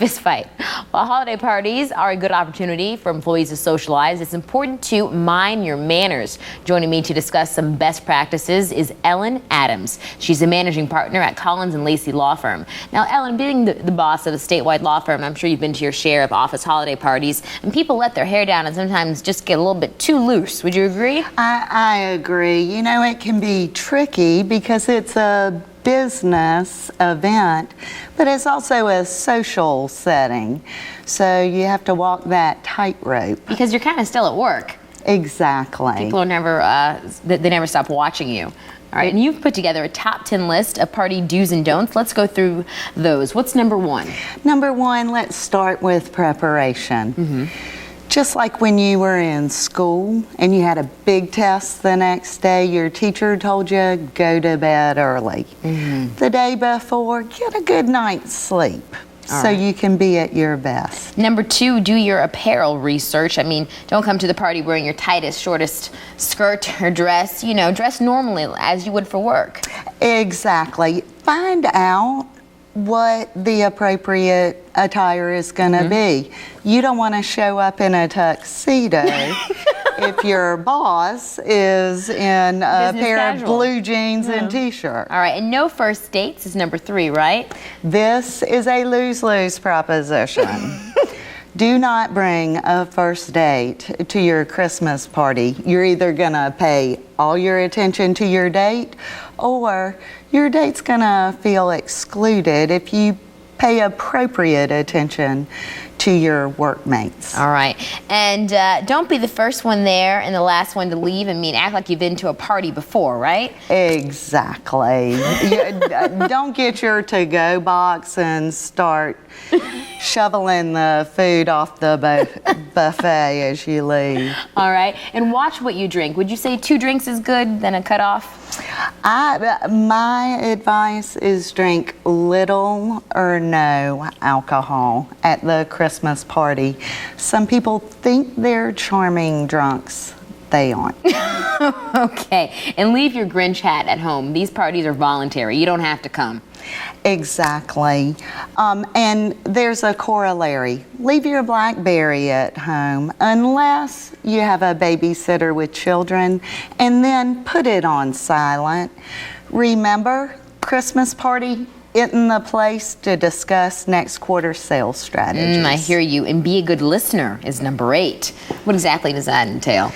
fist fight. While holiday parties are a good opportunity for employees to socialize, it's important to mind your manners. Joining me to discuss some best practices is Ellen Adams. She's a managing partner at Collins & Lacey Law Firm. Now, Ellen, being the boss of a statewide law firm, I'm sure you've been to your share of office holiday parties, and people let their hair down and sometimes just get a little bit too loose. Would you agree? I agree. You know, it can be tricky because it's a business event, but it's also a social setting. So you have to walk that tightrope. Because you're kind of still at work. Exactly. People are never, they never stop watching you. All right, and you've put together a top 10 list of party do's and don'ts. Let's go through those. What's number one? Number one, let's start with preparation. Just like when you were in school and you had a big test the next day, your teacher told you go to bed early. The day before, get a good night's sleep so you can be at your best. Number two, do your apparel research. I mean, don't come to the party wearing your tightest, shortest skirt or dress. You know, dress normally as you would for work. Exactly. Find out what the appropriate attire is going to be. You don't want to show up in a tuxedo if your boss is in a pair of blue jeans and t-shirt. All right, and no first dates is number three, right? This is a lose-lose proposition. Do not bring a first date to your Christmas party. You're either going to pay all your attention to your date, or your date's going to feel excluded if you pay appropriate attention to your workmates. All right, and don't be the first one there and the last one to leave. I mean, act like you've been to a party before, right? Exactly. Don't get your to-go box and start shoveling the food off the buffet as you leave. All right, and watch what you drink. Would you say 2 drinks is good, then a cutoff? My advice is drink little or no alcohol at the Christmas party. Some people think they're charming drunks. They aren't. Okay, and leave your Grinch hat at home. These parties are voluntary. You don't have to come. Exactly. And there's a corollary. Leave your BlackBerry at home unless you have a babysitter with children, and then put it on silent. Remember, Christmas party isn't the place to discuss next quarter sales strategies. I hear you. And be a good listener is number 8. What exactly does that entail?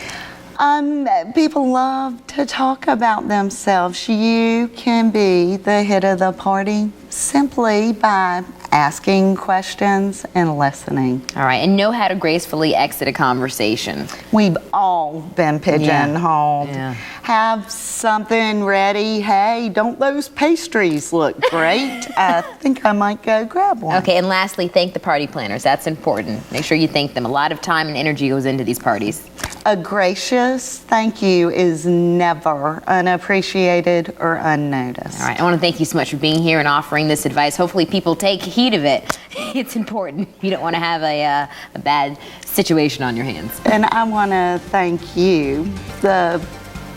People love to talk about themselves. You can be the hit of the party simply by asking questions and listening. All right, and know how to gracefully exit a conversation. We've all been pigeonholed. Yeah. Have something ready. Hey, don't those pastries look great? I think I might go grab one. Okay, and lastly, thank the party planners. That's important. Make sure you thank them. A lot of time and energy goes into these parties. A gracious thank you is never unappreciated or unnoticed. All right, I want to thank you so much for being here and offering this advice. Hopefully people take heed of it. It's important. You don't want to have a bad situation on your hands. And I want to thank you. The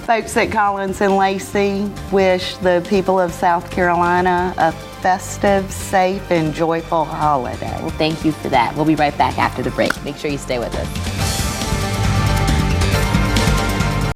folks at Collins & Lacey wish the people of South Carolina a festive, safe, and joyful holiday. Well, thank you for that. We'll be right back after the break. Make sure you stay with us.